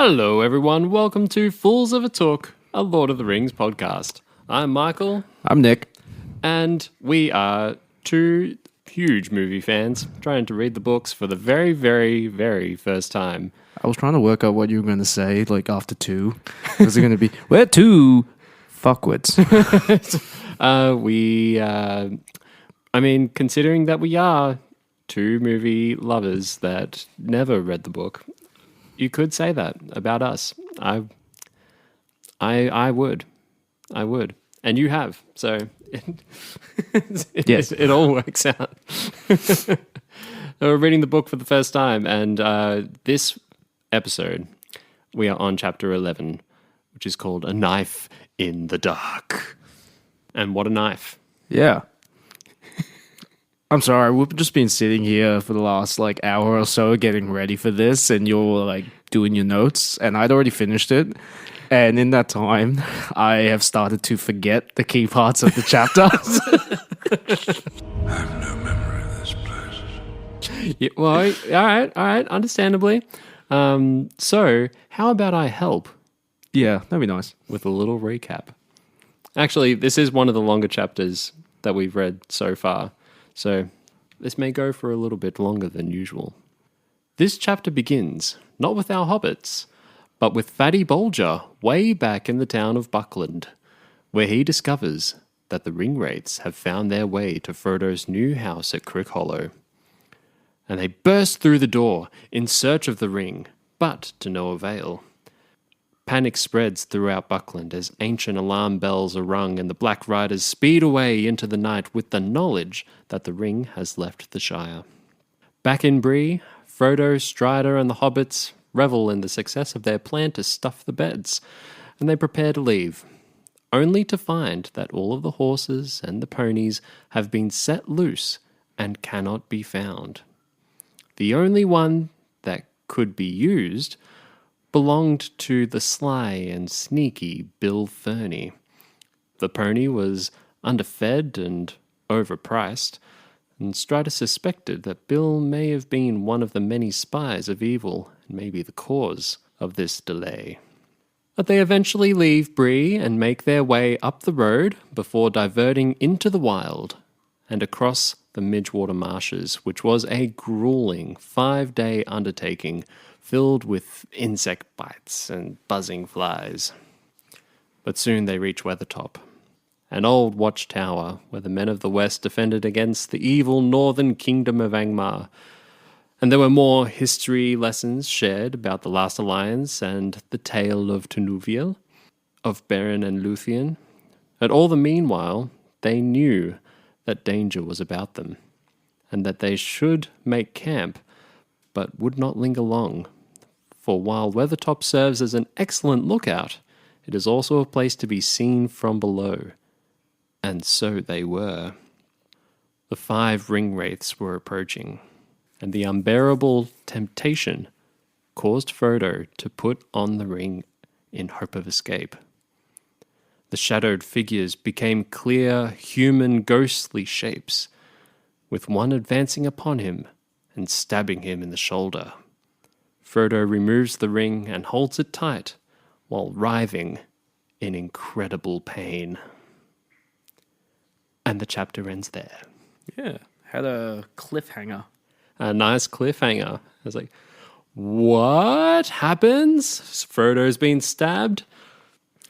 Hello, everyone. Welcome to Fools of a Took, a Lord of the Rings podcast. I'm Michael. I'm Nick. And we are two huge movie fans trying to read the books for the very, very, very first time. I was trying to work out what you were going to say, like after two. Was it going to be, we're two fuckwits? Considering that we are two movie lovers that never read the book, you could say that about us. I would. And you have. So it all works out. We're reading the book for the first time. And this episode, we are on chapter 11, which is called A Knife in the Dark. And what a knife. Yeah. I'm sorry, we've just been sitting here for the last hour or so getting ready for this, and you're doing your notes, and I'd already finished it. And in that time, I have started to forget the key parts of the chapter. I have no memory of this place. Yeah, well, all right, understandably. So, how about I help? Yeah, that'd be nice. With a little recap. Actually, this is one of the longer chapters that we've read so far. So, this may go for a little bit longer than usual. This chapter begins, not with our hobbits, but with Fatty Bolger way back in the town of Buckland, where he discovers that the ringwraiths have found their way to Frodo's new house at Crickhollow. And they burst through the door in search of the ring, but to no avail. Panic spreads throughout Buckland as ancient alarm bells are rung and the Black Riders speed away into the night with the knowledge that the ring has left the Shire. Back in Bree, Frodo, Strider and the hobbits revel in the success of their plan to stuff the beds, and they prepare to leave, only to find that all of the horses and the ponies have been set loose and cannot be found. The only one that could be used belonged to the sly and sneaky Bill Ferny. The pony was underfed and overpriced, and Strider suspected that Bill may have been one of the many spies of evil and maybe the cause of this delay. But they eventually leave Bree and make their way up the road before diverting into the wild and across the Midgewater Marshes, which was a grueling 5-day undertaking filled with insect bites and buzzing flies. But soon they reach Weathertop, an old watchtower where the men of the West defended against the evil northern kingdom of Angmar. And there were more history lessons shared about the Last Alliance and the tale of Tinuviel, of Beren and Luthien. And all the meanwhile, they knew that danger was about them, and that they should make camp, but would not linger long. For while Weathertop serves as an excellent lookout, it is also a place to be seen from below. And so they were. The 5 ringwraiths were approaching, and the unbearable temptation caused Frodo to put on the ring in hope of escape. The shadowed figures became clear, human, ghostly shapes, with one advancing upon him and stabbing him in the shoulder. Frodo removes the ring and holds it tight, while writhing in incredible pain. And the chapter ends there. Yeah, had a cliffhanger. A nice cliffhanger. I was like, what happens? Frodo's been stabbed?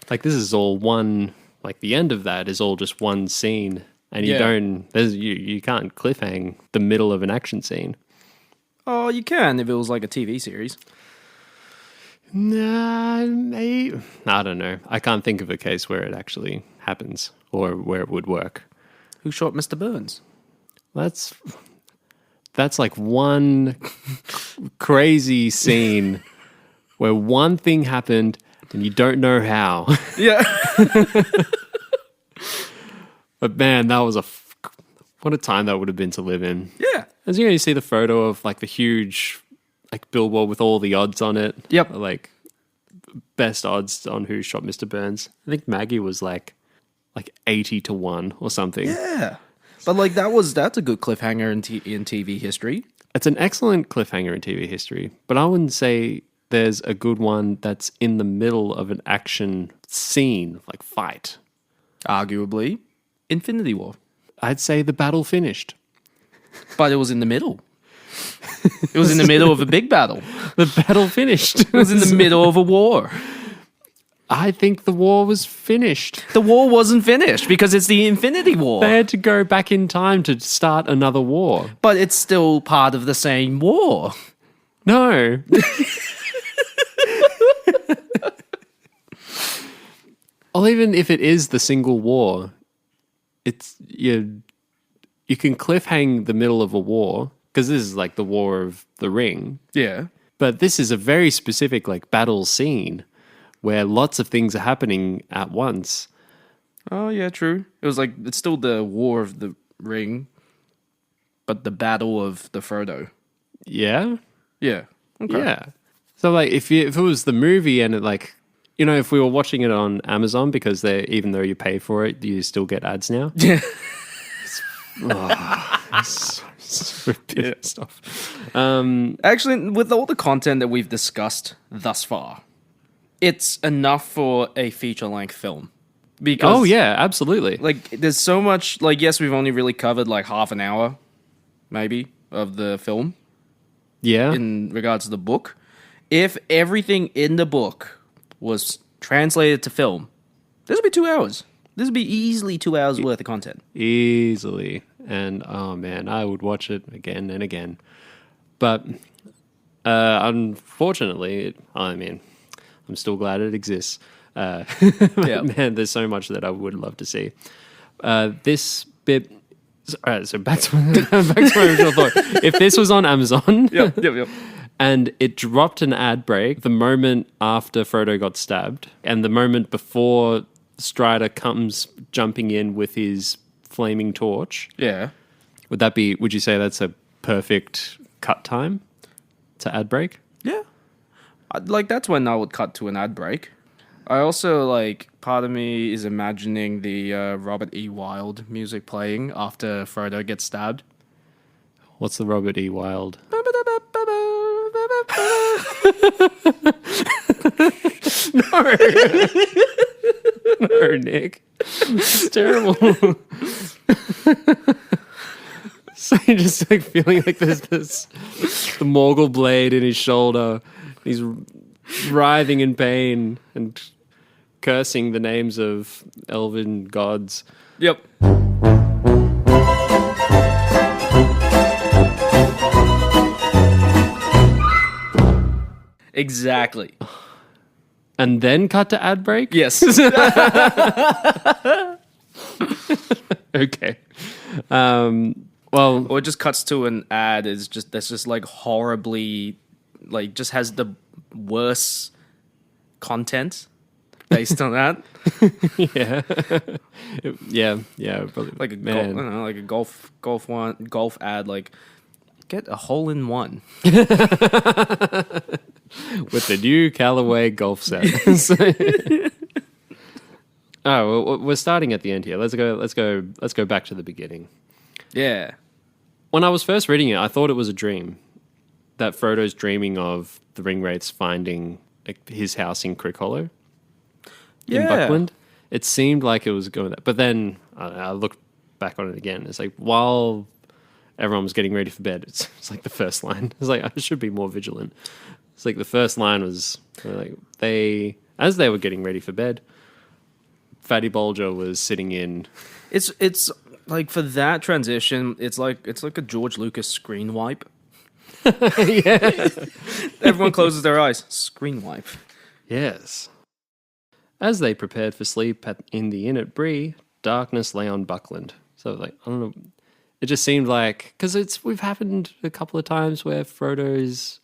This is all one, the end of that is all just one scene. And you can't cliffhang the middle of an action scene. Oh, you can if it was a TV series. Nah, maybe. I don't know. I can't think of a case where it actually happens or where it would work. Who shot Mr. Burns? That's one crazy scene where one thing happened and you don't know how. Yeah. But man, that was what a time that would have been to live in. Yeah. As you see the photo of the huge billboard with all the odds on it. Yep. Best odds on who shot Mr. Burns. I think Maggie was 80-1 or something. Yeah. But that's a good cliffhanger in TV history. It's an excellent cliffhanger in TV history, but I wouldn't say there's a good one that's in the middle of an action scene, like fight. Arguably, Infinity War. I'd say the battle finished. But it was in the middle. It was in the middle of a big battle. The battle finished. It was in the middle of a war. I think the war was finished. The war wasn't finished because it's the Infinity War. They had to go back in time to start another war. But it's still part of the same war. No. Well, even if it is the single war, it's you can cliffhang the middle of a war because this is like the War of the Ring. Yeah. But this is a very specific like battle scene where lots of things are happening at once. Oh, yeah, true. It was like, it's still the War of the Ring, but the Battle of the Frodo. Yeah? Yeah. Okay. Yeah. So like if it was the movie and it like, you know, if we were watching it on Amazon because even though you pay for it, you still get ads now. Yeah. So pissed off. Actually, with all the content that we've discussed thus far, it's enough for a feature-length film. Because, oh yeah, absolutely. like, there's so much. Like, yes, we've only really covered like half an hour, maybe, of the film Yeah. in regards to the book. If everything in the book was translated to film, this would be 2 hours. This would be easily 2 hours worth of content. Easily. And oh man, I would watch it again and again. But unfortunately, I'm still glad it exists. Yeah. Man, there's so much that I would love to see. This bit. All right, so back to my original thought. If this was on Amazon, Yep. and it dropped an ad break the moment after Frodo got stabbed, and the moment before Strider comes jumping in with his flaming torch, Yeah. would you say that's a perfect cut time to ad break? Yeah. Like, that's when I would cut to an ad break. I also, like, part of me is imagining the Robert E. Wilde music playing after Frodo gets stabbed. What's the Robert E. Wilde? No, Nick. It's terrible. So you're just like feeling like there's the Morgul blade in his shoulder. He's writhing in pain and cursing the names of elven gods. Yep. Exactly. And then cut to ad break? Yes. Okay. Well, Or it just cuts to an ad that's just like horribly, like, just has the worst content based on that. yeah, probably. Like a man. I don't know, like a golf ad, like, get a hole in one. With the new Callaway golf set. Oh, well, we're starting at the end here. Let's go back to the beginning. Yeah. When I was first reading it, I thought it was a dream. That Frodo's dreaming of the ringwraiths finding like, his house in Crick Hollow in Yeah. Buckland. It seemed like it was going that. But then I looked back on it again. It's like while everyone was getting ready for bed, it's like the first line. It's like I should be more vigilant. It's like the first line was like as they were getting ready for bed, Fatty Bolger was sitting in. It's like, for that transition, it's like a George Lucas screen wipe. Yeah. Everyone closes their eyes. Screen wipe. Yes. As they prepared for sleep in the inn at Bree, darkness lay on Buckland. So, like, I don't know. It just seemed like, because we've happened a couple of times where Frodo's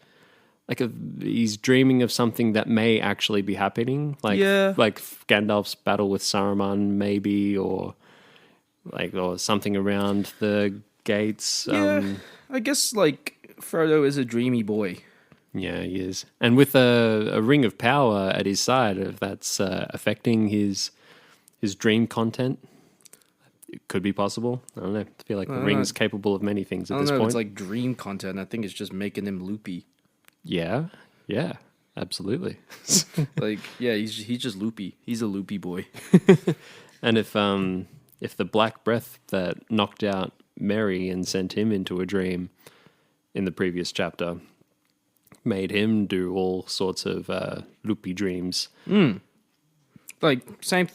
like he's dreaming of something that may actually be happening, like Gandalf's battle with Saruman, maybe, or something around the gates. Yeah, I guess like Frodo is a dreamy boy. Yeah, he is, and with a ring of power at his side, if that's affecting his dream content. It could be possible. I don't know. I feel like the ring is capable of many things at this point. It's like dream content. I think it's just making him loopy. Yeah. Absolutely. Like, yeah, he's just loopy. He's a loopy boy. And if the black breath that knocked out Merry and sent him into a dream in the previous chapter made him do all sorts of loopy dreams. Same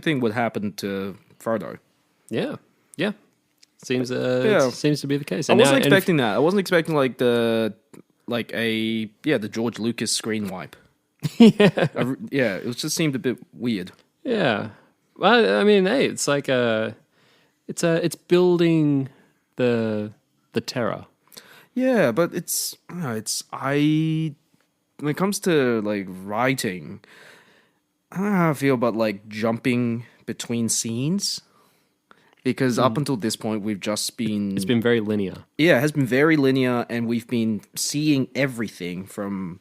thing would happen to Frodo. Yeah. Seems to be the case. I And wasn't now- expecting that. I wasn't expecting the George Lucas screen wipe. Yeah. It just seemed a bit weird. Yeah. Well, I mean, hey, it's like it's building the terror. Yeah, but when it comes to like writing, I don't know how I feel about like jumping between scenes. Because up until this point, we've just been... It's been very linear. Yeah, it has been very linear, and we've been seeing everything through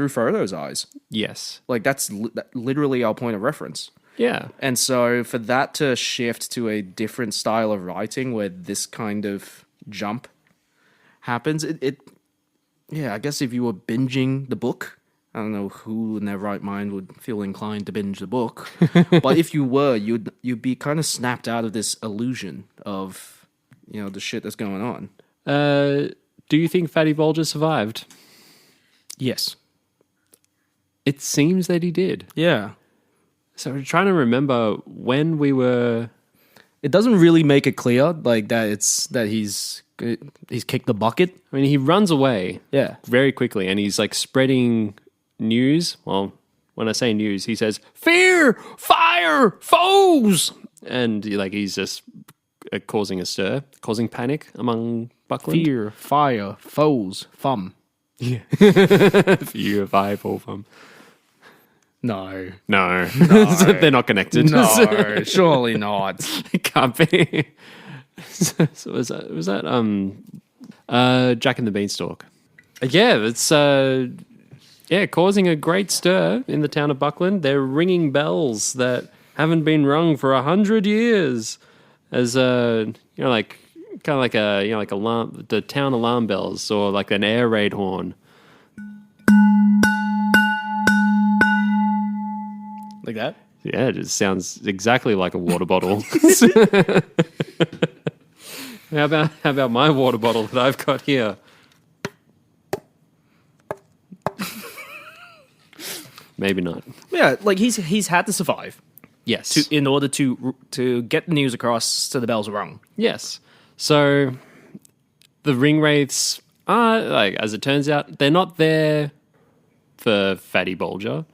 Frodo's eyes. Yes. Like, that's literally our point of reference. Yeah. And so, for that to shift to a different style of writing where this kind of jump happens, yeah, I guess if you were binging the book... I don't know who in their right mind would feel inclined to binge the book, but if you were, you'd be kind of snapped out of this illusion of, the shit that's going on. Do you think Fatty Bolger survived? Yes. It seems that he did. Yeah. So we're trying to remember when we were... It doesn't really make it clear, like, that he's kicked the bucket. I mean, he runs away Yeah. very quickly, and he's like spreading news. Well, when I say news, he says, "Fear! Fire! Foes!" And he's just causing a stir, causing panic among Buckland. Fear, fire, foes, fum. Yeah. Fear, fire, fum. No. No. They're not connected. No, surely not. It can't be. So was that Jack and the Beanstalk? Yeah, it's causing a great stir in the town of Buckland. They're ringing bells that haven't been rung for 100 years, as like alarm, the town alarm bells, or like an air raid horn. Like that? Yeah, it just sounds exactly like a water bottle. How about my water bottle that I've got here? Maybe not. Yeah, like he's had to survive Yes. in order to get the news across so the bells are rung. Yes. So the ringwraiths are, like, as it turns out, they're not there for Fatty Bolger.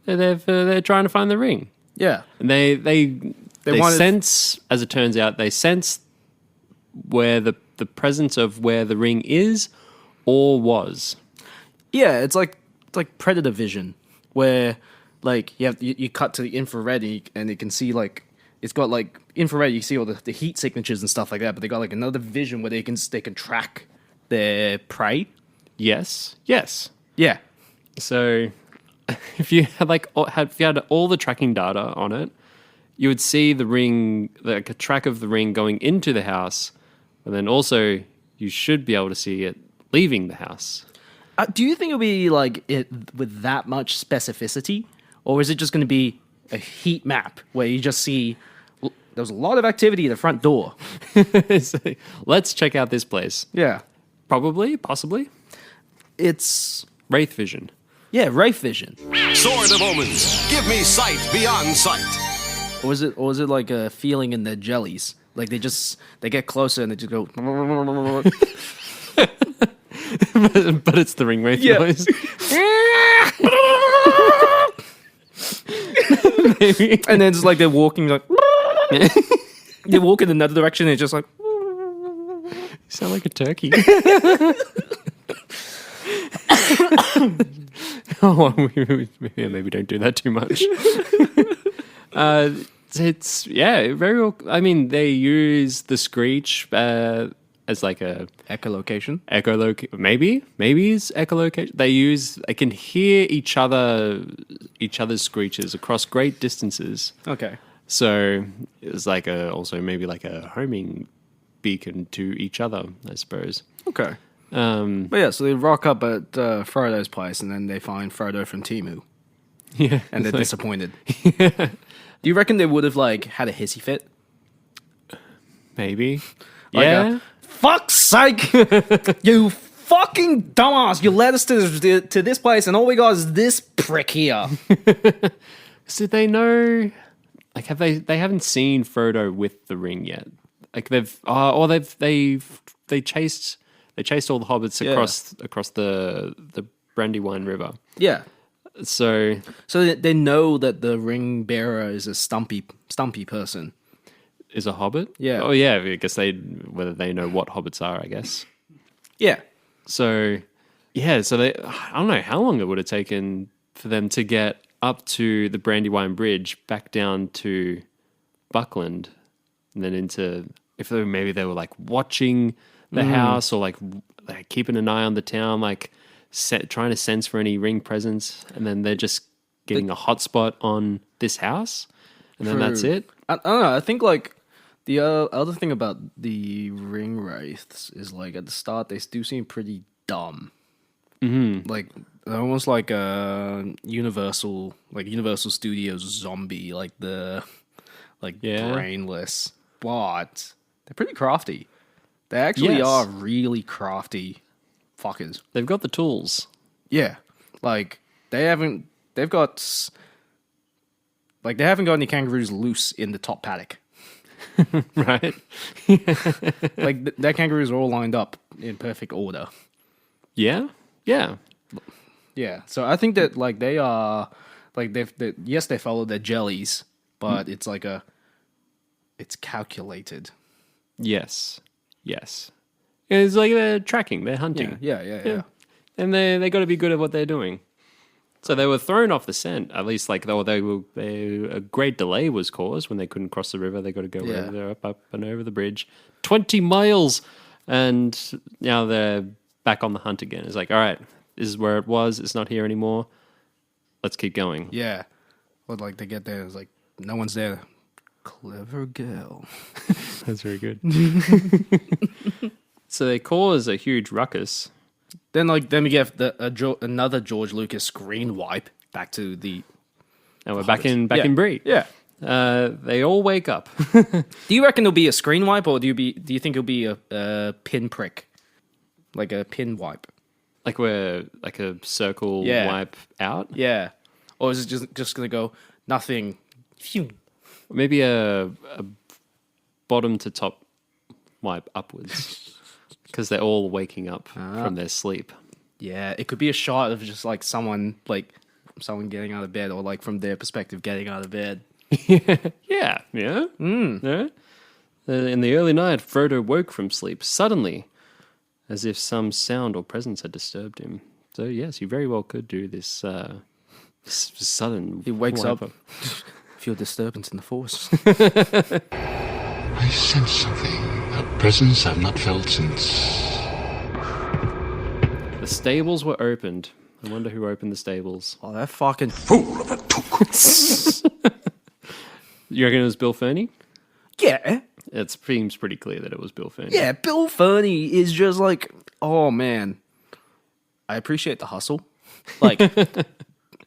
They're there they're trying to find the ring. Yeah. And they wanted- sense, as it turns out, they sense where the presence of where the ring is or was. Yeah, it's like predator vision, where like you cut to the infrared and you can see like it's got like infrared. You see all the heat signatures and stuff like that, but they got like another vision where they can track their prey. Yes. Yeah, So if you had all the tracking data on it, you would see the ring, like a track of the ring going into the house, and then also you should be able to see it leaving the house. do you think it'll be like it with that much specificity, or is it just going to be a heat map where you just see there's a lot of activity at the front door? So, let's check out this place. Yeah, Probably, possibly. it's Wraith vision. yeah, wraith vision. Sword of Omens, give me sight beyond sight. Or is it like a feeling in their jellies? Like they get closer and they just go. But it's the ring wraith noise. Maybe. And then it's like they're walking like they walk in another direction and it's just like You sound like a turkey. Maybe don't do that too much. It's very well. I mean, they use the screech as like a echolocation. maybe it's echolocation. They can hear each other's screeches across great distances. Okay. So it's like also maybe like a homing beacon to each other, I suppose. Okay. But yeah, so they rock up at Frodo's place, and then they find Frodo from Timu, Yeah. and they're it's like- disappointed. Do you reckon they would have like had a hissy fit? Maybe. Like Yeah. Fuck's sake! You fucking dumbass! You led us to this place, and all we got is this prick here. So they know, like, have they haven't seen Frodo with the ring yet? Like they chased all the hobbits across the Brandywine River. Yeah. So So they know that the ring bearer is a stumpy person. is a hobbit? Yeah. Oh yeah. I guess whether they know what hobbits are. I guess. Yeah. So yeah. So I don't know how long it would have taken for them to get up to the Brandywine Bridge, back down to Buckland, and then into. If maybe they were like watching the house or like keeping an eye on the town, like trying to sense for any ring presence, and then they're just getting a hotspot on this house, and then that's it. I don't know. I think like the other thing about the ringwraiths is like at the start they do seem pretty dumb. Mm-hmm. Like they're almost like a Universal Studios zombie, like brainless, but they're pretty crafty. They actually Yes. are really crafty fuckers. They've got the tools. Yeah, like they haven't got any kangaroos loose in the top paddock. Right? Like their kangaroos are all lined up in perfect order. Yeah? Yeah. Yeah, so I think that like they are like they follow their jellies, but it's like it's calculated. Yes. Yes. It's like they're tracking, they're hunting. Yeah. And they got to be good at what they're doing. So they were thrown off the scent, at least like a great delay was caused when they couldn't cross the river. They got to go over there, up and over the bridge. 20 miles! And now they're back on the hunt again. It's like, all right, this is where it was. It's not here anymore. Let's keep going. Yeah. But like they get there, it's like no one's there. Clever girl. That's very good. So they cause a huge ruckus. Then we get another George Lucas screen wipe back to the. And we're back in Bree. Yeah. They all wake up. Do you reckon it'll be a screen wipe, or do you think it'll be a pin prick, like a pin wipe? Like a circle wipe out? Yeah. Or is it just gonna go nothing? Phew. Maybe a bottom to top wipe upwards. Because they're all waking up from their sleep. Yeah, it could be a shot of just like someone getting out of bed, or like from their perspective getting out of bed. Yeah. Yeah. Yeah. In the early night, Frodo woke from sleep suddenly, as if some sound or presence had disturbed him. So yes, you very well could do this sudden. He wakes wipe up. Feel disturbance in the force. I sense something. A presence I've not felt since. The stables were opened. I wonder who opened the stables. Oh, that fucking Fool of a took. You reckon it was Bill Ferny? yeah. It seems pretty clear that it was Bill Ferny. Yeah, Bill Ferny is just like, oh man, I appreciate the hustle. Like,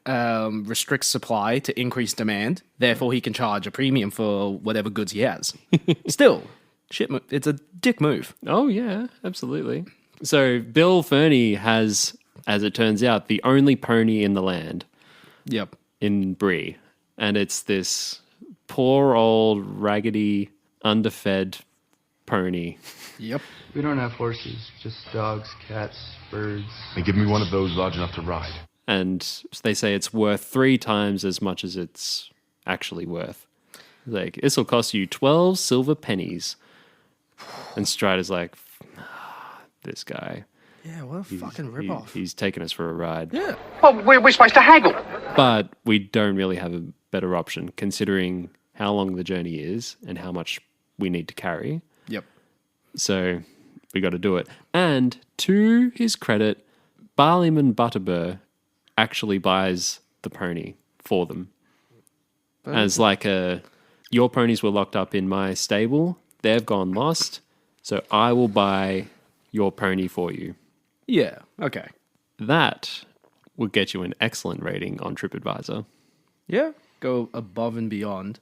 restricts supply to increase demand. Therefore, he can charge a premium for whatever goods he has. Still, it's a dick move. Oh, yeah, absolutely. So Bill Ferny has, as it turns out, the only pony in the land. Yep. In Bree. And it's this poor old raggedy underfed pony. Yep. We don't have horses, just dogs, cats, birds. And give me one of those large enough to ride. And they say it's worth 3 times as much as it's actually worth. Like, this will cost you 12 silver pennies. And Strider's like, this guy. Yeah, what a fucking ripoff. He's taking us for a ride. Yeah. Well, we're supposed to haggle. But we don't really have a better option, considering how long the journey is and how much we need to carry. Yep. So we got to do it. And to his credit, Barleyman Butterbur actually buys the pony for them. As like your ponies were locked up in my stable. They've gone lost. So I will buy your pony for you. Yeah. Okay. That would get you an excellent rating on TripAdvisor. Yeah. Go above and beyond.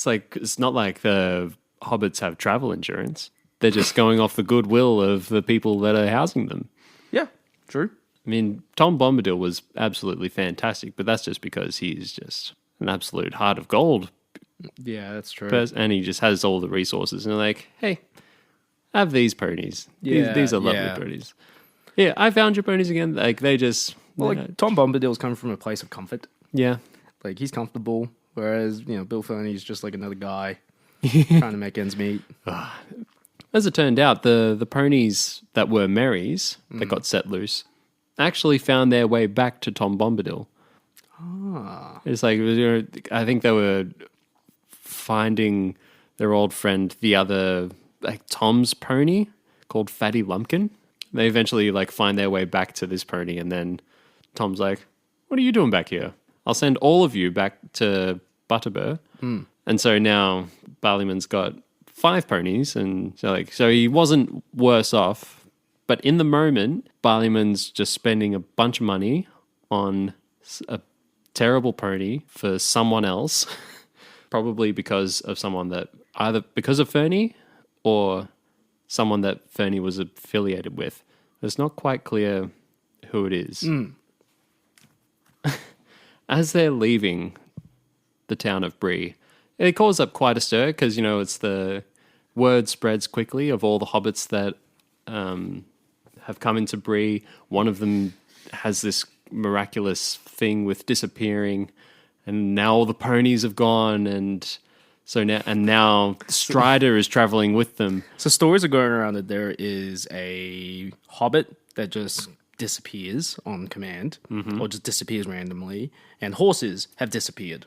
It's not like the hobbits have travel insurance. They're just going off the goodwill of the people that are housing them. Yeah. True. I mean, Tom Bombadil was absolutely fantastic, but that's just because he's just an absolute heart of gold Yeah, that's true. person, and he just has all the resources. And they're like, hey, have these ponies. Yeah, These are lovely yeah. ponies. Yeah, I found your ponies again. Like, they just... Well, like Tom Bombadil's coming from a place of comfort. yeah. Like he's comfortable, whereas Bill Ferny's just like another guy trying to make ends meet. As it turned out, the ponies that were Mary's, that got set loose, actually found their way back to Tom Bombadil. It's like, I think they were finding their old friend, the other, like Tom's pony called Fatty Lumpkin. They eventually like find their way back to this pony, and then Tom's like, what are you doing back here? I'll send all of you back to Butterbur. And so now Barleyman's got 5 ponies, and so he wasn't worse off. But in the moment, Barleyman's just spending a bunch of money on a terrible pony for someone else, probably because of someone that either because of Fernie or someone that Fernie was affiliated with. It's not quite clear who it is. As they're leaving the town of Bree, it calls up quite a stir because, it's the word spreads quickly of all the hobbits that have come into Bree. One of them has this miraculous thing with disappearing, and now all the ponies have gone, and now Strider is traveling with them. So stories are going around that there is a hobbit that just disappears on command, or just disappears randomly, and horses have disappeared.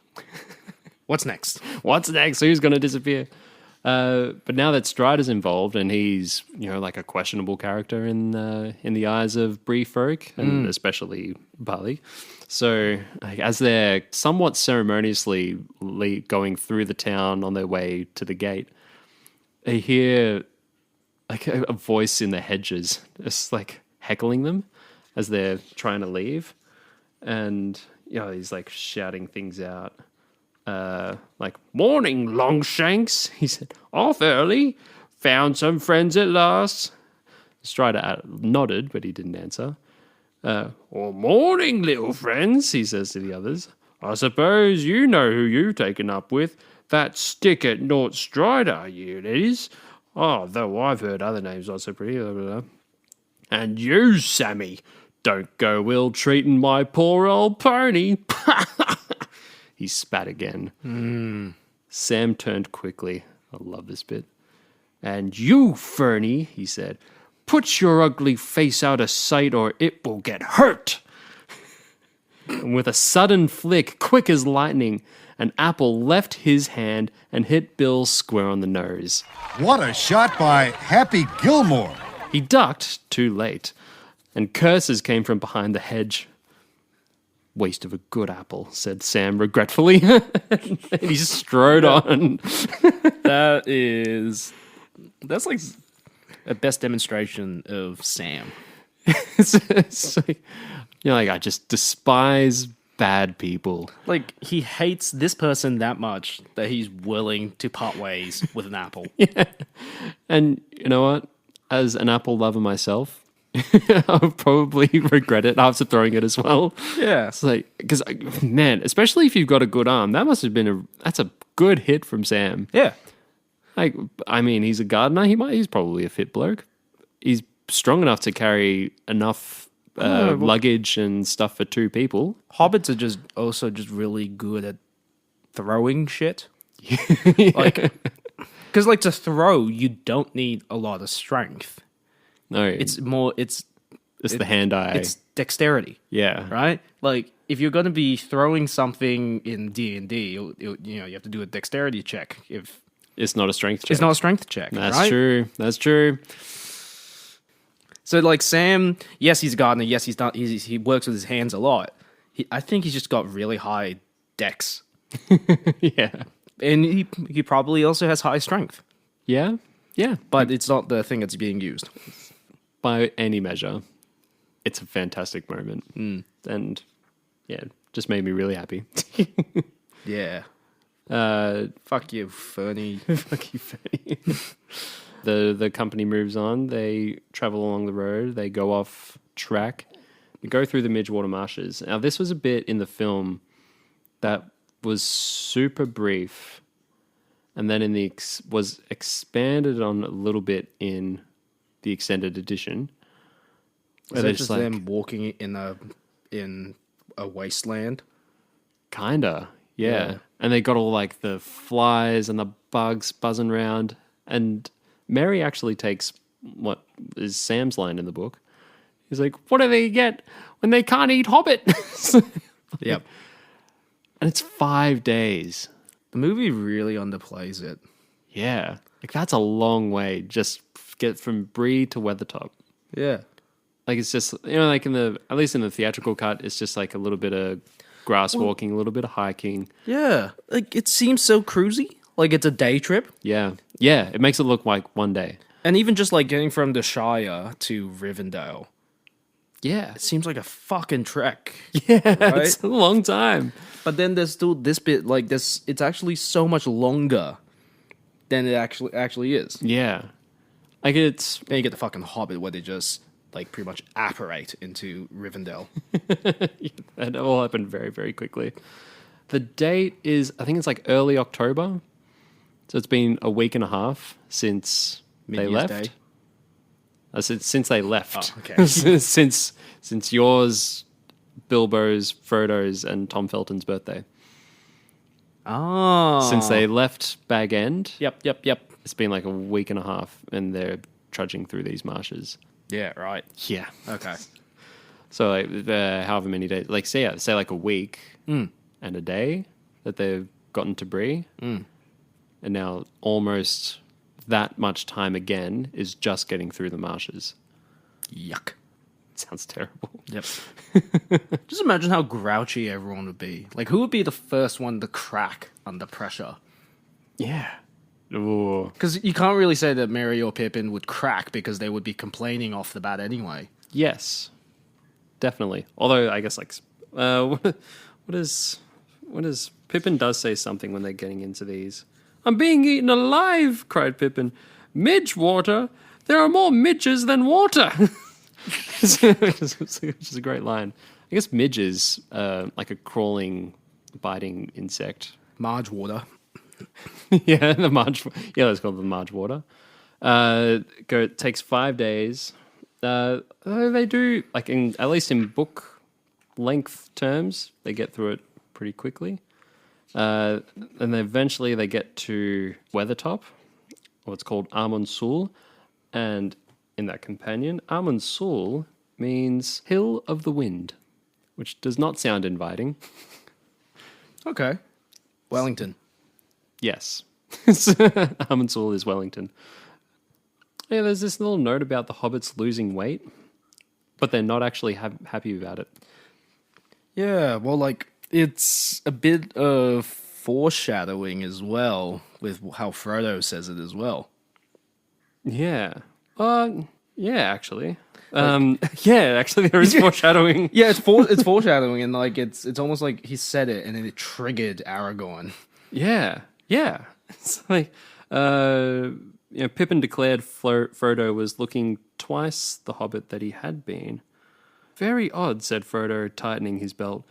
What's next? What's next? Who's going to disappear? But now that Strider's involved, and he's like a questionable character in the eyes of Bree folk, and especially Barley. So as they're somewhat ceremoniously going through the town on their way to the gate, they hear like a voice in the hedges, just like heckling them as they're trying to leave, and he's like shouting things out. Like, morning, Longshanks, he said, off early, found some friends at last. Strider nodded, but he didn't answer. Well, morning, little friends, he says to the others. I suppose you know who you've taken up with. That stick at Nort Strider, it is. Oh, though I've heard other names not so pretty. Blah, blah, blah. And you, Sammy, don't go ill-treating my poor old pony. He spat again. Sam turned quickly. I love this bit. And you, Fernie, he said, put your ugly face out of sight or it will get hurt. And with a sudden flick, quick as lightning, an apple left his hand and hit Bill square on the nose. What a shot by Happy Gilmore. He ducked too late, and curses came from behind the hedge. Waste of a good apple, said Sam regretfully. And he strode on. That's like a best demonstration of Sam. It's like, I just despise bad people. Like, he hates this person that much that he's willing to part ways with an apple. Yeah. And you know what? As an apple lover myself, I'll probably regret it after throwing it as well. Yeah. It's like, because, man, especially if you've got a good arm, that's a good hit from Sam. Yeah. Like, I mean, he's a gardener. He's probably a fit bloke. He's strong enough to carry enough luggage and stuff for 2 people. Hobbits are just also really good at throwing shit. Yeah. Like, because to throw, you don't need a lot of strength. No, It's the hand-eye. It's dexterity. Yeah. Right? Like, if you're going to be throwing something in D&D, you have to do a dexterity check. If It's not a strength check. it's not a strength check. That's right? true. That's true. So, Sam, yes, he's a gardener. Yes, he works with his hands a lot. I think he's just got really high dex. Yeah. And he probably also has high strength. Yeah. Yeah. But it's not the thing that's being used. By any measure. it's a fantastic moment. And yeah, just made me really happy. Yeah. Fuck you, Fernie. Fuck you, Fanny. The company moves on. They travel along the road. They go off track. They go through the Midgewater Marshes. Now, this was a bit in the film that was super brief, and then in the was expanded on a little bit in the extended edition. Is it just them walking in a wasteland? Kinda, yeah. And they got all like the flies and the bugs buzzing around. And Mary actually takes what is Sam's line in the book. He's like, "What do they get when they can't eat Hobbit?" Yep. And it's 5 days. The movie really underplays it. Yeah, like that's a long way. Just get from Bree to Weathertop. Yeah. Like it's just like at least in the theatrical cut, it's just like a little bit of grass walking, a little bit of hiking. Yeah. Like it seems so cruisy. Like it's a day trip. Yeah, yeah. It makes it look like one day. And even just like getting from the Shire to Rivendell. Yeah, It seems like a fucking trek. yeah. Right? It's a long time. But then there's still this bit like this. It's actually so much longer than it actually is. Yeah, like it's Then you get the fucking Hobbit where they just like pretty much apparate into Rivendell. That all happened very, very quickly. The date is, I think it's like early October. So it's been a week and a half since they Mid-Year's left. Day. Since they left. Oh, okay. since yours, Bilbo's, Frodo's, and Tom Felton's birthday. Oh. Since they left Bag End, Yep. it's been like a week and a half, and they're trudging through these marshes. Yeah, right. Yeah. Okay. So like however many days, like say like a week and a day that they've gotten to Bree, and now almost that much time again is just getting through the marshes. Yuck. Sounds terrible. Yep. Just imagine how grouchy everyone would be. Like, who would be the first one to crack under pressure? Yeah. Ooh. Because you can't really say that Merry or Pippin would crack because they would be complaining off the bat anyway. Yes. Definitely. Although I guess like what is Pippin does say something when they're getting into these. "I'm being eaten alive," cried Pippin. "Midgewater? There are more midges than water." Which is a great line. I guess midge is like a crawling, biting insect. Margewater. Yeah, the marge. Yeah, let's call it the Margewater. It takes 5 days. They do like at least in book length terms, they get through it pretty quickly. And then eventually they get to Weathertop, or it's called Amon Sul, and in that companion, Amon Sul means Hill of the Wind, which does not sound inviting. Okay. Wellington. Yes. Amon Sul is Wellington. Yeah, there's this little note about the hobbits losing weight, but they're not actually happy about it. Yeah, well, like, it's a bit of foreshadowing as well with how Frodo says it as well. Yeah. Yeah, actually. Yeah, actually there is foreshadowing. Yeah, it's foreshadowing, and like it's almost like he said it, and then it triggered Aragorn. Yeah. It's like, Pippin declared Frodo was looking twice the hobbit that he had been. "Very odd," said Frodo, tightening his belt,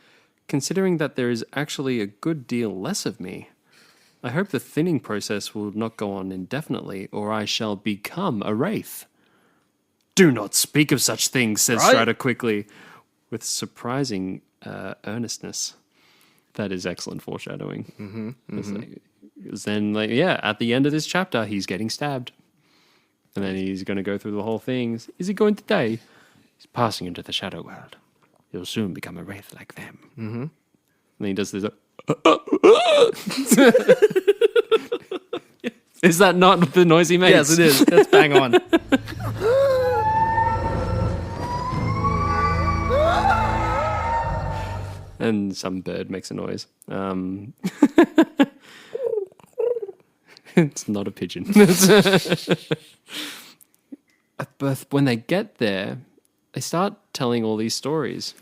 "considering that there is actually a good deal less of me. I hope the thinning process will not go on indefinitely, or I shall become a wraith." "Do not speak of such things," said Strider quickly, with surprising earnestness. That is excellent foreshadowing. Then, at the end of this chapter, he's getting stabbed. And then he's going to go through the whole thing. Is he going to die? He's passing into the shadow world. He'll soon become a wraith like them. Mm-hmm. And then he does this. Is that not the noise he makes? Yes, it is. That's bang on. And some bird makes a noise. It's not a pigeon. But when they get there, they start telling all these stories.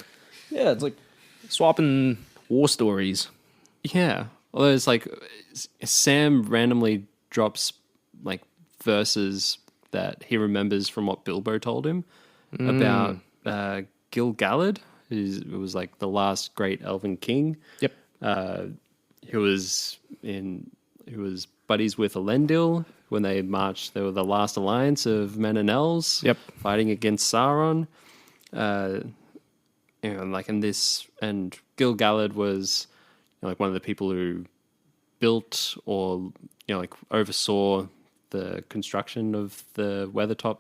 Yeah, it's like swapping war stories. Yeah. Although it's like Sam randomly drops like verses that he remembers from what Bilbo told him about Gil-galad, who was like the last great elven king. Yep. Who was buddies with Elendil when they marched. They were the last alliance of men and elves. Yep. Fighting against Sauron. And Gil-galad was like one of the people who built or like oversaw the construction of the Weathertop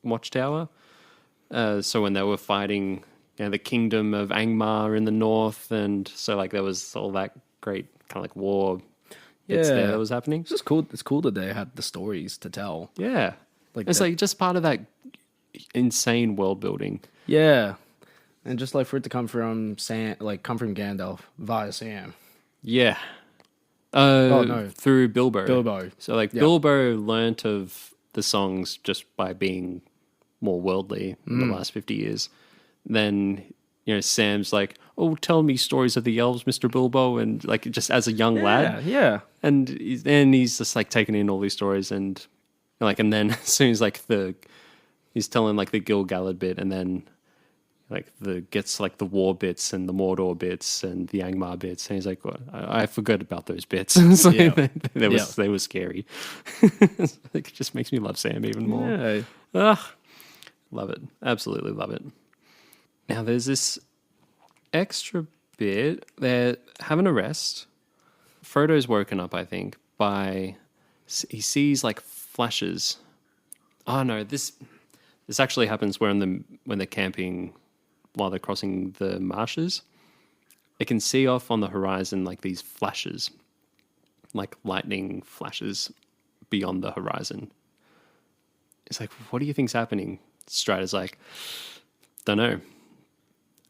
watchtower. So when they were fighting the kingdom of Angmar in the north, and so like there was all that great kind of like war bits there that was happening. It's just cool. It's cool that they had the stories to tell. Yeah. Like it's that. like just part of that insane world building. Yeah. And just like for it to come from Gandalf via Sam. Yeah. No. Through Bilbo. Bilbo. So like Bilbo learnt of the songs just by being more worldly in the last 50 years. Then, Sam's like, "Oh, tell me stories of the elves, Mr. Bilbo," and like just as a young lad. Yeah. And he's just like taking in all these stories and then as soon as like he's telling like the Gil-galad bit, and then like gets like the war bits and the Mordor bits and the Angmar bits, and he's like, "What? I forgot about those bits." So they were scary. It just makes me love Sam even more. Yeah. Love it. Absolutely love it. Now there's this extra bit. They're having a rest. Frodo's woken up, I think, he sees like flashes. Oh no, this actually happens when they're camping while they're crossing the marshes. They can see off on the horizon like these flashes, like lightning flashes beyond the horizon. It's like, what do you think's happening? Strider's like, don't know.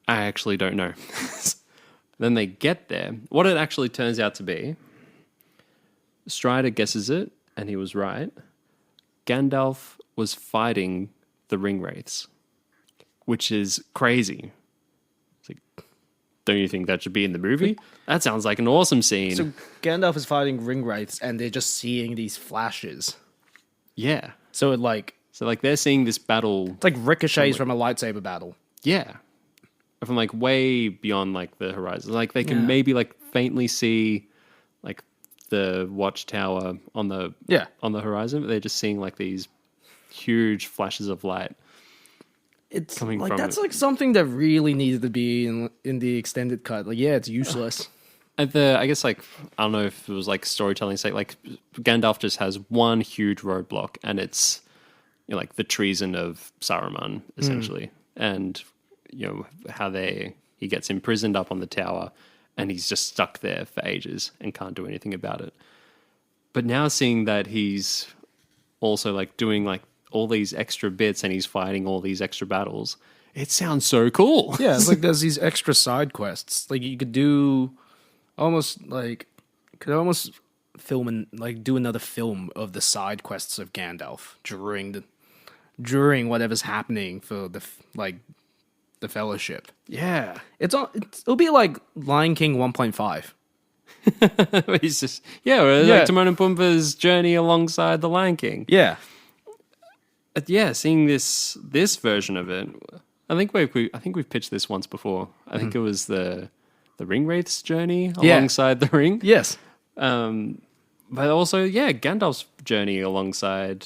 I actually don't know. Then they get there. What it actually turns out to be, Strider guesses it, and he was right. Gandalf was fighting the ringwraiths, which is crazy. It's like, don't you think that should be in the movie? That sounds like an awesome scene. So Gandalf is fighting ringwraiths, and they're just seeing these flashes. Yeah. So they're seeing this battle. it's like ricochets from a lightsaber battle. Yeah. From like way beyond like the horizon. Like they can maybe like faintly see like the watchtower on the horizon, but they're just seeing like these huge flashes of light. It's coming like from that's it. like something that really needed to be in the extended cut. Like, it's useless. I guess like I don't know if it was like storytelling sake, like Gandalf just has one huge roadblock, and it's like the treason of Saruman essentially, and how he gets imprisoned up on the tower, and he's just stuck there for ages and can't do anything about it. But now seeing that he's also like doing like all these extra bits and he's fighting all these extra battles, it sounds so cool. Yeah, it's like there's these extra side quests. Like you could do almost film and like do another film of the side quests of Gandalf during whatever's happening for the Fellowship. Yeah. It'll be like Lion King 1.5. He's just like Timon and Pumbaa's journey alongside the Lion King. Yeah. Seeing this version of it, I think we've pitched this once before. I think it was the ringwraiths journey alongside the ring. Yes. But also, Gandalf's journey alongside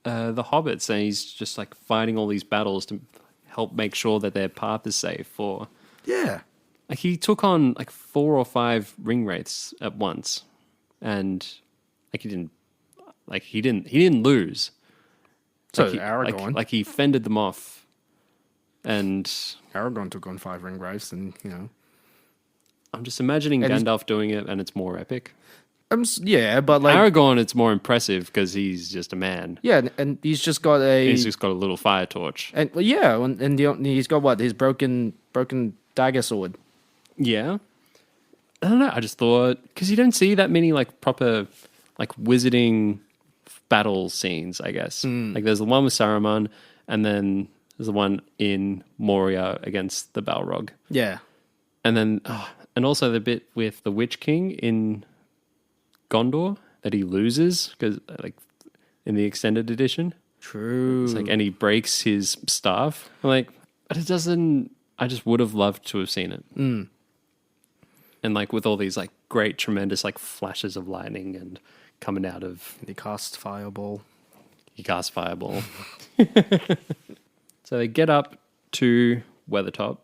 the hobbits, and he's just like fighting all these battles to help make sure that their path is safe. Like he took on like 4 or 5 ringwraiths at once, and like he didn't lose. So like Aragorn, like he fended them off, and Aragorn took on 5 ringwraiths, and I'm just imagining Gandalf doing it, and it's more epic. but like Aragorn, it's more impressive because he's just a man. Yeah, and he's just got a little fire torch. And he's got his broken dagger sword. Yeah, I don't know. I just thought because you don't see that many like proper like wizarding battle scenes. I guess like there's the one with Saruman, and then There's the one in Moria against the Balrog. Yeah. And then, and also the bit with the Witch King in Gondor that he loses because, like, in the extended edition, True. it's like, and he breaks his staff. I'm like, but it doesn't. I just would have loved to have seen it. Mm. And like with all these like great, tremendous like flashes of lightning and coming out of, He cast Fireball. he casts Fireball. So they get up to Weathertop.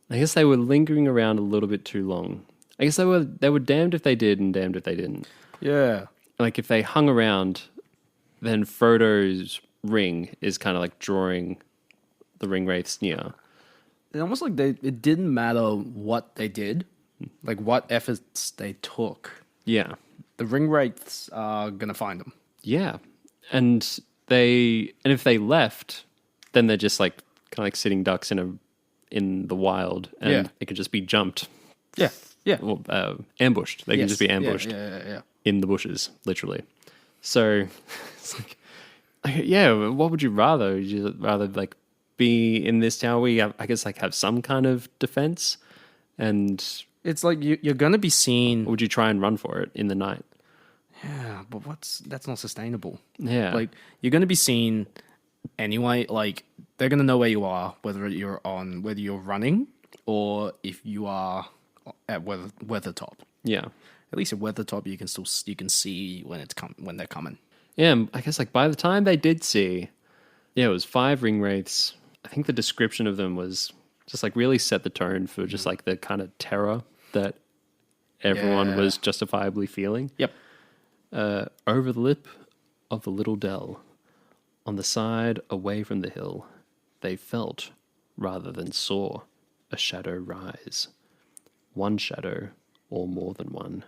I guess they were lingering around a little bit too long. I guess they were damned if they did and damned if they didn't. Yeah. Like if they hung around, then Frodo's ring is kind of like drawing the ringwraiths near. It's almost like it didn't matter what they did, like what efforts they took. Yeah. The ringwraiths are gonna find them. Yeah. And if they left, then they're just like kind of like sitting ducks in the wild, and Yeah. it could just be jumped. Yeah. Yeah. Or ambushed. They can just be ambushed Yeah. in the bushes, literally. So it's like, yeah, what would you rather? Would you rather like be in this tower where you have, I guess, like have some kind of defense, and It's like you're gonna be seen. or would you try and run for it in the night? Yeah, but that's not sustainable. Yeah. Like you're gonna be seen anyway. Like they're gonna know where you are, whether you're running or if you are at Weathertop. Yeah. At least at Weathertop, you can see when they're coming. Yeah, and I guess like by the time they did see, yeah, it was 5 ringwraiths. I think the description of them was just like really set the tone for just like the kind of terror that everyone Yeah. was justifiably feeling. Yep. Over the lip of the little dell, on the side away from the hill, they felt, rather than saw, a shadow rise. One shadow, or more than one.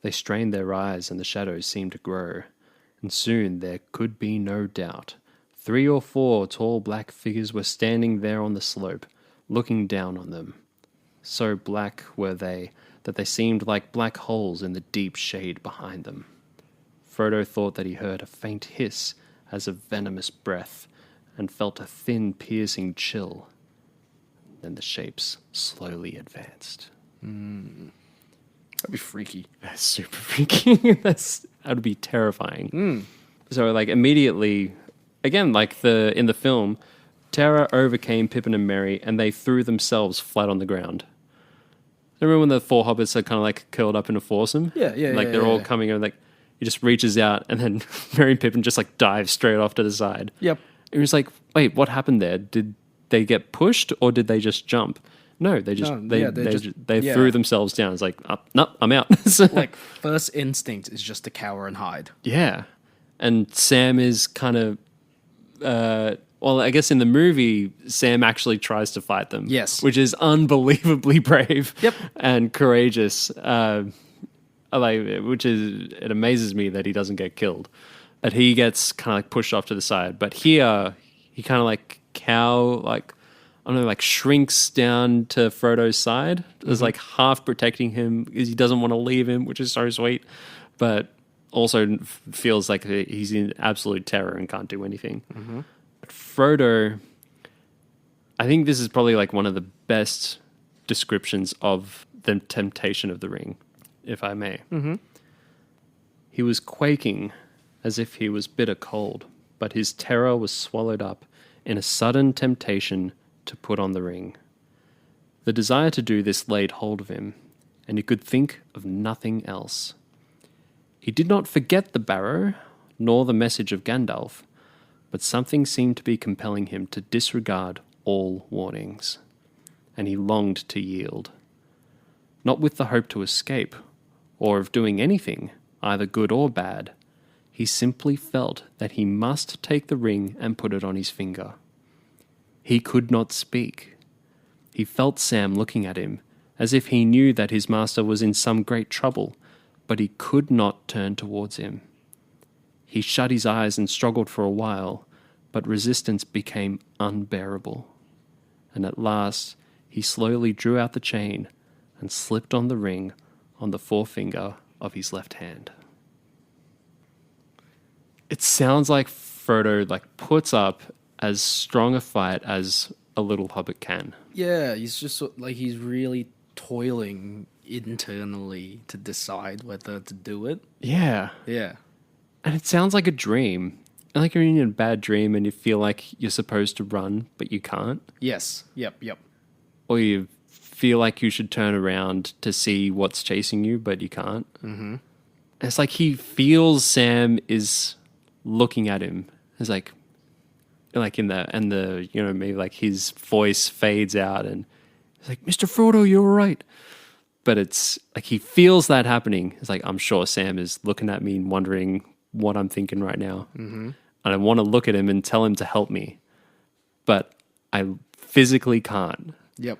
They strained their eyes, and the shadows seemed to grow, and soon there could be no doubt. 3 or 4 tall black figures were standing there on the slope, looking down on them. So black were they that they seemed like black holes in the deep shade behind them. Frodo thought that he heard a faint hiss as of venomous breath, and felt a thin, piercing chill. Then the shapes slowly advanced. That'd be freaky. That's super freaky. That would be terrifying. So, like, immediately, again, like in the film, terror overcame Pippin and Merry, and they threw themselves flat on the ground. Remember when the 4 hobbits are kind of like curled up in a foursome? Yeah, Like they're all coming over, like he just reaches out, and then Merry and Pippin just like dive straight off to the side. Yep. It was like, wait, what happened there? Did they get pushed or did they just jump? No, they just they threw themselves down. It's like, no, I'm out. So, Like first instinct is just to cower and hide. yeah, and Sam is kind of, well, I guess in the movie, Sam actually tries to fight them. Yes. which is unbelievably brave. Yep. and courageous. It amazes me that he doesn't get killed, that he gets kind of like pushed off to the side. But here, he kind of like I don't know, like shrinks down to Frodo's side. Is like half protecting him because he doesn't want to leave him, which is so sweet, but also feels like he's in absolute terror and can't do anything. But Frodo, I think this is probably like one of the best descriptions of the temptation of the ring, if I may. He was quaking as if he was bitter cold, but his terror was swallowed up in a sudden temptation to put on the ring. The desire to do this laid hold of him, and he could think of nothing else. He did not forget the barrow, nor the message of Gandalf, but something seemed to be compelling him to disregard all warnings, and he longed to yield. Not with the hope to escape, or of doing anything, either good or bad. He simply felt that he must take the ring and put it on his finger. He could not speak. He felt Sam looking at him, as if he knew that his master was in some great trouble, but he could not turn towards him. He shut his eyes and struggled for a while, but resistance became unbearable. And at last, he slowly drew out the chain and slipped on the ring on the forefinger of his left hand. It sounds like Frodo puts up as strong a fight as a little hobbit can. Yeah, he's just like he's really toiling internally to decide whether to do it. Yeah. Yeah. And it sounds like a dream. Like you're in a bad dream and you feel like you're supposed to run, but you can't. Yes. Yep. Or you feel like you should turn around to see what's chasing you, but you can't. Mm-hmm. It's like he feels Sam is looking at him. It's like in the you know, maybe like his voice fades out and it's like, Mr. Frodo, you're all right. But it's like he feels that happening. It's like, I'm sure Sam is looking at me and wondering what I'm thinking right now. Mm-hmm. And I want to look at him and tell him to help me. But I physically can't. Yep.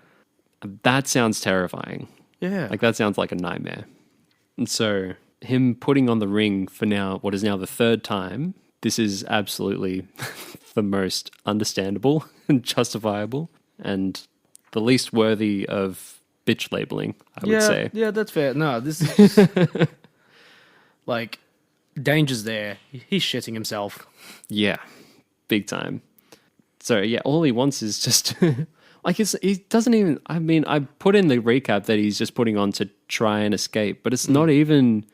That sounds terrifying. Yeah. Like that sounds like a nightmare. And so him putting on the ring for now, what is now the third time, this is absolutely the most understandable and justifiable and the least worthy of bitch labeling, I would say. Yeah, that's fair. No, this is just, like, danger's there. He's shitting himself. Yeah, big time. So yeah, all he wants is just like he doesn't even. I mean, I put in the recap that he's just putting on to try and escape, but it's not even.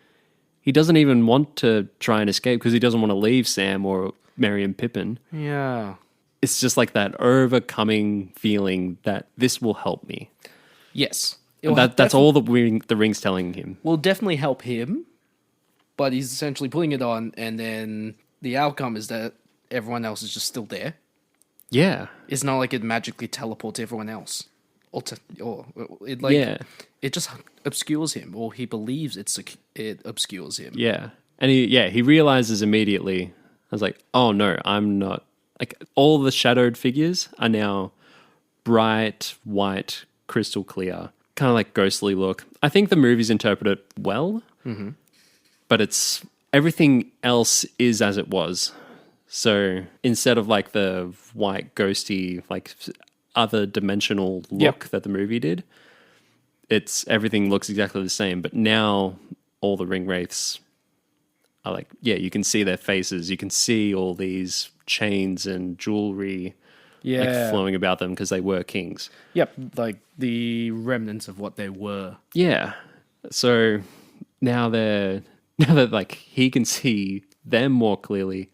He doesn't even want to try and escape because he doesn't want to leave Sam or Merry and Pippin. Yeah. It's just like that overcoming feeling that this will help me. Yes. That's all the ring's telling him. Will definitely help him, but he's essentially putting it on, and then the outcome is that everyone else is just still there. Yeah. It's not like it magically teleports everyone else. It just obscures him, or he believes it obscures him. Yeah. And he realizes immediately, I was like, oh no, I'm not. Like all the shadowed figures are now bright, white, crystal clear, kind of like ghostly look. I think the movies interpret it well, but it's everything else is as it was. So instead of like the white ghosty, like other dimensional look that the movie did, it's everything looks exactly the same. But now all the ringwraiths are like, yeah, you can see their faces. You can see all these chains and jewelry like flowing about them because they were kings. Yep, like the remnants of what they were. Yeah. So now that like he can see them more clearly,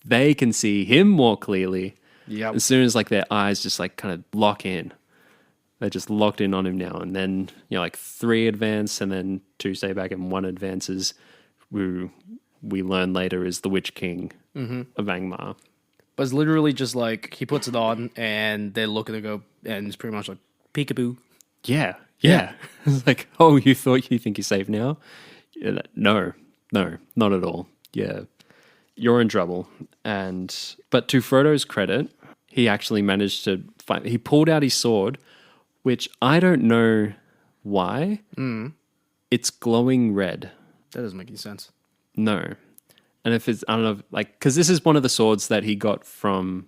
they can see him more clearly. Yeah. As soon as like their eyes just like kind of lock in, they're just locked in on him now. And then like 3 advance, and then 2 stay back, and 1 advances. Who we learn later is the Witch King of Angmar. But it's literally just like he puts it on, and they're looking to go, and it's pretty much like peekaboo. Yeah. It's like, oh, you think you're safe now? Yeah, no, not at all. Yeah, you're in trouble. But to Frodo's credit, he actually managed to find. He pulled out his sword, which I don't know why. It's glowing red. That doesn't make any sense. No. And if it's, I don't know, like, because this is one of the swords that he got from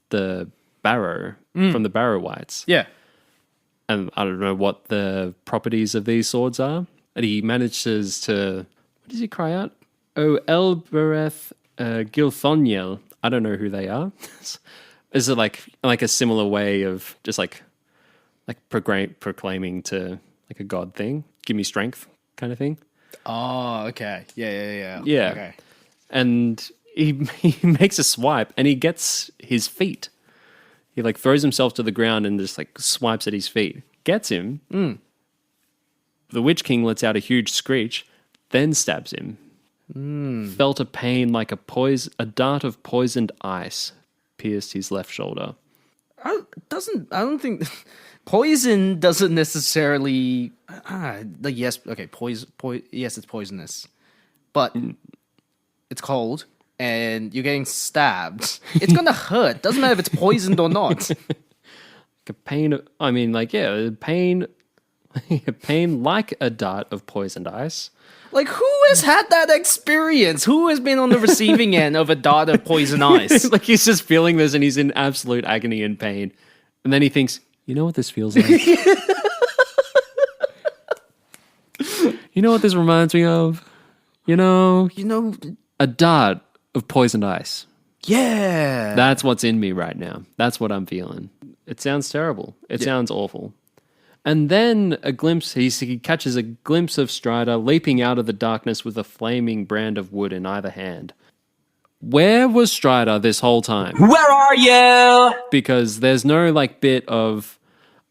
the Barrow, from the Barrow Wights. Yeah. And I don't know what the properties of these swords are. And he manages to, what does he cry out? Oh, Elbereth Gilthoniel. I don't know who they are. Is it like a similar way of just like proclaiming to like a god thing? Give me strength kind of thing. Oh, okay. Yeah. Okay. And he makes a swipe and he gets his feet. He like throws himself to the ground and just like swipes at his feet. Gets him. The Witch King lets out a huge screech, then stabs him. Felt a pain like a dart of poisoned ice pierced his left shoulder. I don't think poison doesn't necessarily. Yes, okay. Yes, it's poisonous, but it's cold and you're getting stabbed. It's gonna hurt. Doesn't matter if it's poisoned or not. A pain. I mean, like pain. A pain like a dart of poisoned ice. Like, who has had that experience? Who has been on the receiving end of a dart of poison ice? Like he's just feeling this and he's in absolute agony and pain. And then he thinks, you know what this feels like? You know what this reminds me of? You know, a dart of poisoned ice. Yeah. That's what's in me right now. That's what I'm feeling. It sounds terrible. It sounds awful. And then a glimpse, he catches a glimpse of Strider leaping out of the darkness with a flaming brand of wood in either hand. Where was Strider this whole time? Where are you? Because there's no like bit of,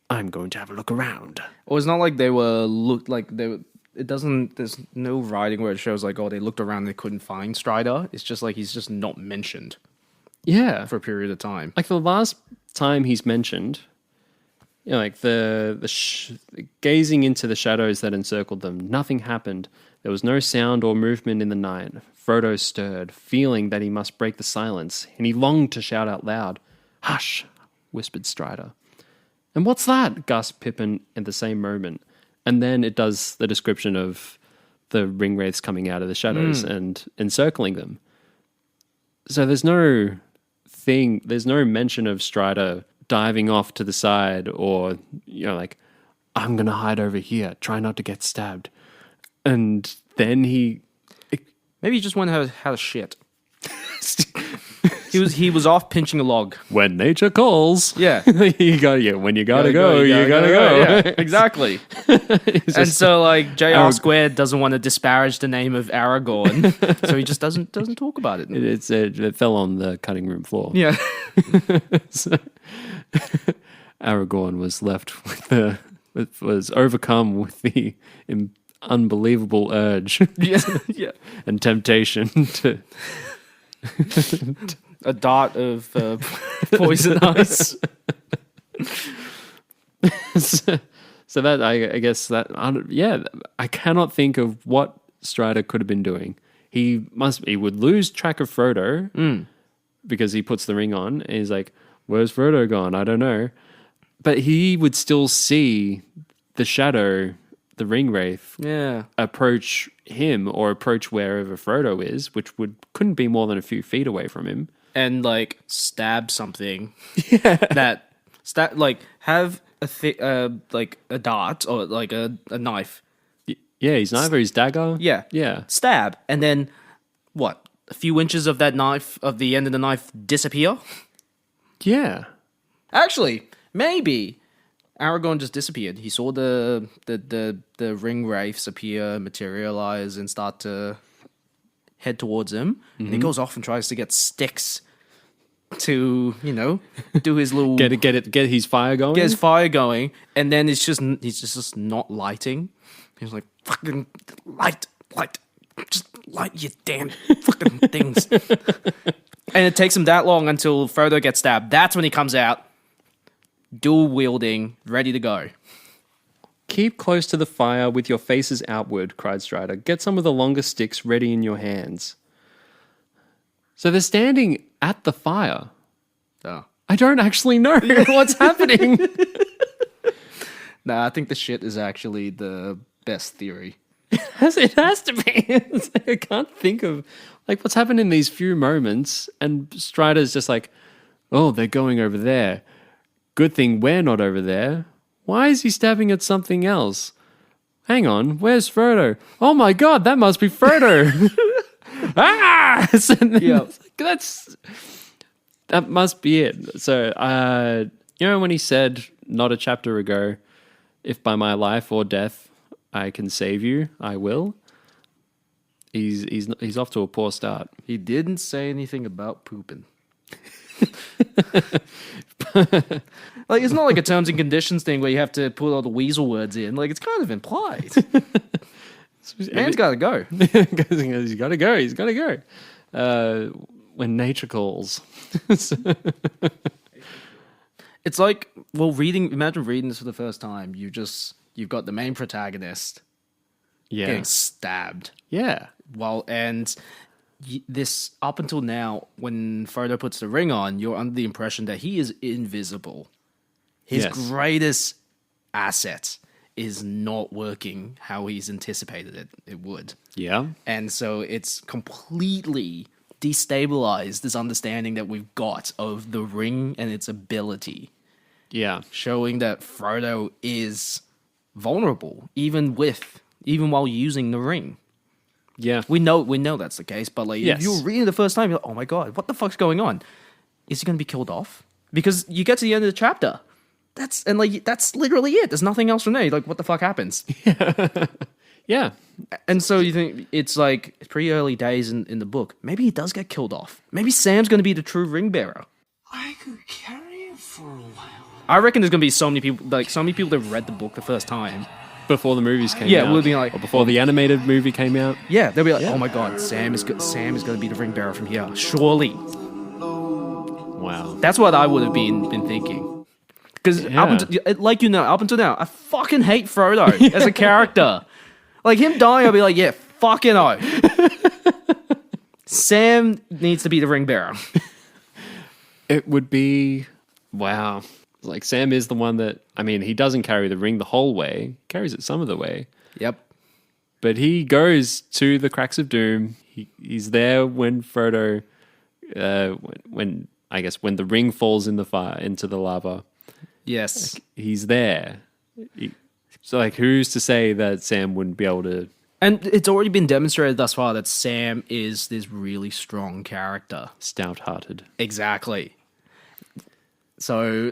I'm going to have a look around. Or it's not like they were looked like they were. It doesn't. There's no writing where it shows like, oh, they looked around and they couldn't find Strider. It's just like he's just not mentioned Yeah. for a period of time. Like the last time he's mentioned, you know, like the gazing into the shadows that encircled them, nothing happened. There was no sound or movement in the night. Frodo stirred, feeling that he must break the silence, and he longed to shout out loud. "Hush," whispered Strider. "And what's that?" gasped Pippin at the same moment. And then it does the description of the ringwraiths coming out of the shadows and encircling them. So there's no mention of Strider diving off to the side or, you know, like, I'm going to hide over here, try not to get stabbed. And then Maybe he just went and had a shit. He was off pinching a log. when nature calls. Yeah. When you gotta go, you gotta go. Yeah, exactly. And so like JR Squared doesn't want to disparage the name of Aragorn, so he just doesn't talk about it. It fell on the cutting room floor. Yeah. So, Aragorn was left was overcome with the unbelievable urge Yeah. and temptation to A dart of poison ice. so that I guess that I cannot think of what Strider could have been doing. He would lose track of Frodo because he puts the ring on and he's like, "Where's Frodo gone? I don't know." But he would still see the shadow, the ringwraith, approach him or approach wherever Frodo is, which couldn't be more than a few feet away from him, and like stab something. That like have like a dart or like a knife. Yeah, his knife or his dagger. Yeah. Stab, and then what? A few inches of that knife, of the end of the knife, disappear. Yeah. Actually, maybe Aragorn just disappeared. He saw the ringwraiths appear, materialize, and start to head towards him. And he goes off and tries to get sticks to, do his little Get his fire going. get his fire going. And then he's just not lighting. He's like, fucking light, just light your damn fucking things. And it takes him that long until Frodo gets stabbed. That's when he comes out, dual wielding, ready to go. Keep close to the fire with your faces outward, cried Strider. Get some of the longer sticks ready in your hands. So they're standing at the fire. Oh. I don't actually know what's happening. Nah, I think the shit is actually the best theory. It has to be. It's like, I can't think of like what's happened in these few moments, and Strider's just like, oh, they're going over there. Good thing we're not over there. Why is he stabbing at something else? Hang on, where's Frodo? Oh my god, that must be Frodo. Ah! Yeah. That must be it. So, when he said not a chapter ago, if by my life or death I can save you, I will. He's off to a poor start. He didn't say anything about pooping. Like, it's not like a terms and conditions thing where you have to put all the weasel words in. Like, it's kind of implied. Man's got to go. He's got to go. He's got to go. When nature calls. It's like, well, imagine reading this for the first time. You've got the main protagonist getting stabbed. Yeah. This, up until now, when Frodo puts the ring on, you're under the impression that he is invisible. His greatest asset is not working how he's anticipated it would. Yeah. And so it's completely destabilized this understanding that we've got of the ring and its ability. Yeah. Showing that Frodo is vulnerable, even while using the ring. Yeah. We know that's the case, but like Yes. if you're reading the first time, you're like, oh my god, what the fuck's going on? Is he going to be killed off? Because you get to the end of the chapter, that's literally it. There's nothing else from there. You're like, what the fuck happens? Yeah. And so you think it's like it's pretty early days in the book. Maybe he does get killed off. Maybe Sam's going to be the true ring bearer. I could carry it for a while. I reckon there's going to be so many people that have read the book the first time. Before the movies came out. Yeah, we'll be like, or before the animated movie came out. Yeah, they'll be like, oh my god, Sam is going to be the ring bearer from here. Surely. Wow. That's what I would have been thinking. Because up until now, I fucking hate Frodo as a character. Like him dying, I'll be like, yeah, fucking oh. Sam needs to be the ring bearer. It would be... Wow. Like, Sam is the one that... I mean, he doesn't carry the ring the whole way. He carries it some of the way. Yep. But he goes to the Cracks of Doom. He's there when Frodo... when the ring falls in the fire, into the lava. Yes. Like, he's there. So, like, who's to say that Sam wouldn't be able to... And it's already been demonstrated thus far that Sam is this really strong character. Stout-hearted. Exactly. So,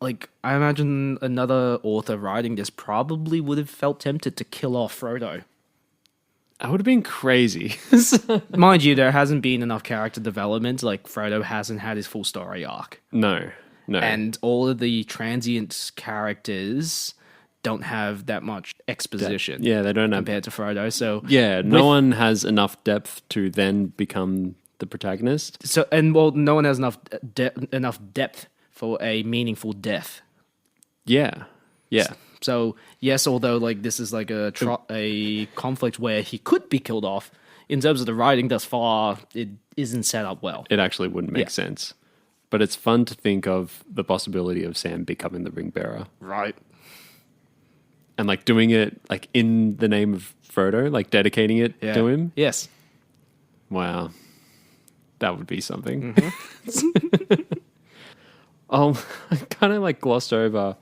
like, I imagine another author writing this probably would have felt tempted to kill off Frodo. That would have been crazy. Mind you, there hasn't been enough character development. Like, Frodo hasn't had his full story arc. No. And all of the transient characters don't have that much exposition. Yeah, they don't have... compared to Frodo. So Yeah, no one has enough depth to then become the protagonist. So no one has enough depth for a meaningful death. Yeah. So yes, although like this is like a conflict where he could be killed off, in terms of the writing thus far, it isn't set up well. It actually wouldn't make sense. But it's fun to think of the possibility of Sam becoming the ring bearer. Right. And like doing it like in the name of Frodo, like dedicating it to him. Yes. Wow. That would be something. Mm-hmm. I kind of like glossed over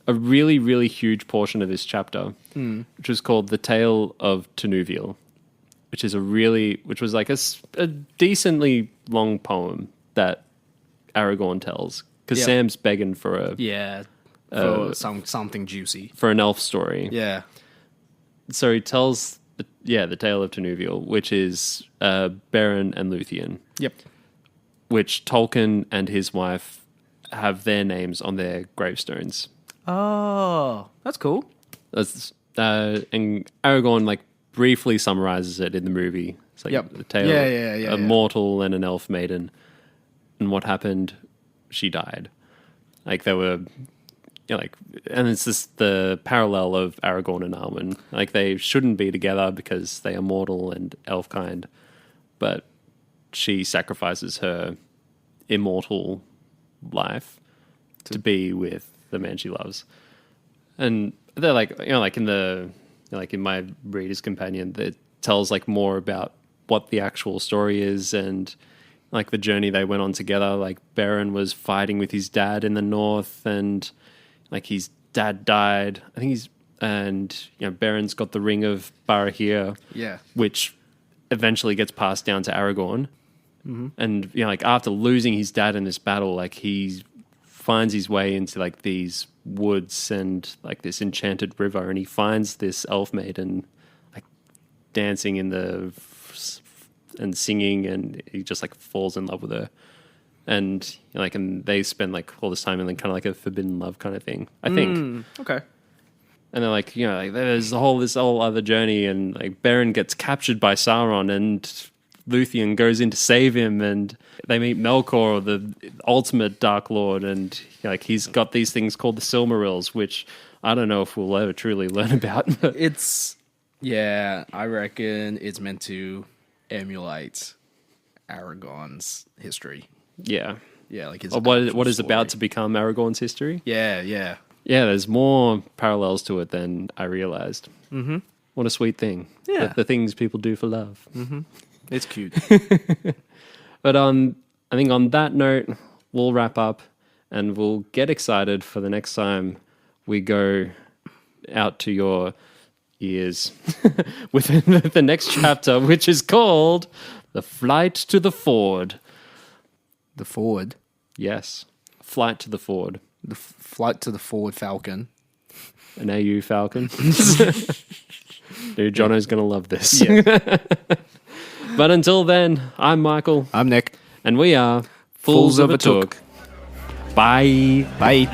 a really, really huge portion of this chapter, which was called The Tale of Tinuviel, which was like a decently long poem that Aragorn tells, because Sam's begging for something juicy, for an elf story. Yeah. So he tells the Tale of Tinuviel, which is Beren and Luthien. Yep. Which Tolkien and his wife have their names on their gravestones. Oh, that's cool. And Aragorn like briefly summarizes it in the movie. It's like the tale of a mortal and an elf maiden, and what happened. She died. Like they were, and it's just the parallel of Aragorn and Arwen. Like they shouldn't be together because they are mortal and elf kind, but she sacrifices her immortal life to be with the man she loves. And they're like, in my Reader's Companion, that tells like more about what the actual story is and like the journey they went on together. Like Beren was fighting with his dad in the north, and like his dad died. Beren's got the ring of Barahir, which eventually gets passed down to Aragorn. Mm-hmm. And like after losing his dad in this battle, like he finds his way into like these woods and like this enchanted river, and he finds this elf maiden like dancing and singing, and he just like falls in love with her, and and they spend like all this time in kind of like a forbidden love kind of thing, I think. Okay. And they're like, there's this whole other journey, and like Beren gets captured by Sauron, and Luthien goes in to save him, and they meet Melkor, the ultimate Dark Lord, and he's got these things called the Silmarils, which I don't know if we'll ever truly learn about. I reckon it's meant to emulate Aragorn's history. Yeah. Yeah, like his what is about to become Aragorn's history? Yeah. Yeah, there's more parallels to it than I realized. Mm-hmm. What a sweet thing. Yeah. The things people do for love. Mm-hmm. It's cute. But I think on that note, we'll wrap up and we'll get excited for the next time we go out to your ears within the next chapter, which is called The Flight to the Ford. The Ford. Yes, Flight to the Ford. The flight to the Ford Falcon. An AU Falcon. Dude, Jono's going to love this. Yeah. But until then, I'm Michael. I'm Nick. And we are Fools of a Took. Bye. Bye.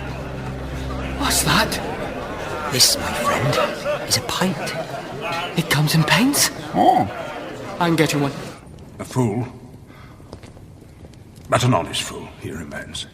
What's that? This, my friend, is a pint. It comes in pints. Oh, I'm getting one. a fool. But an honest fool he remains.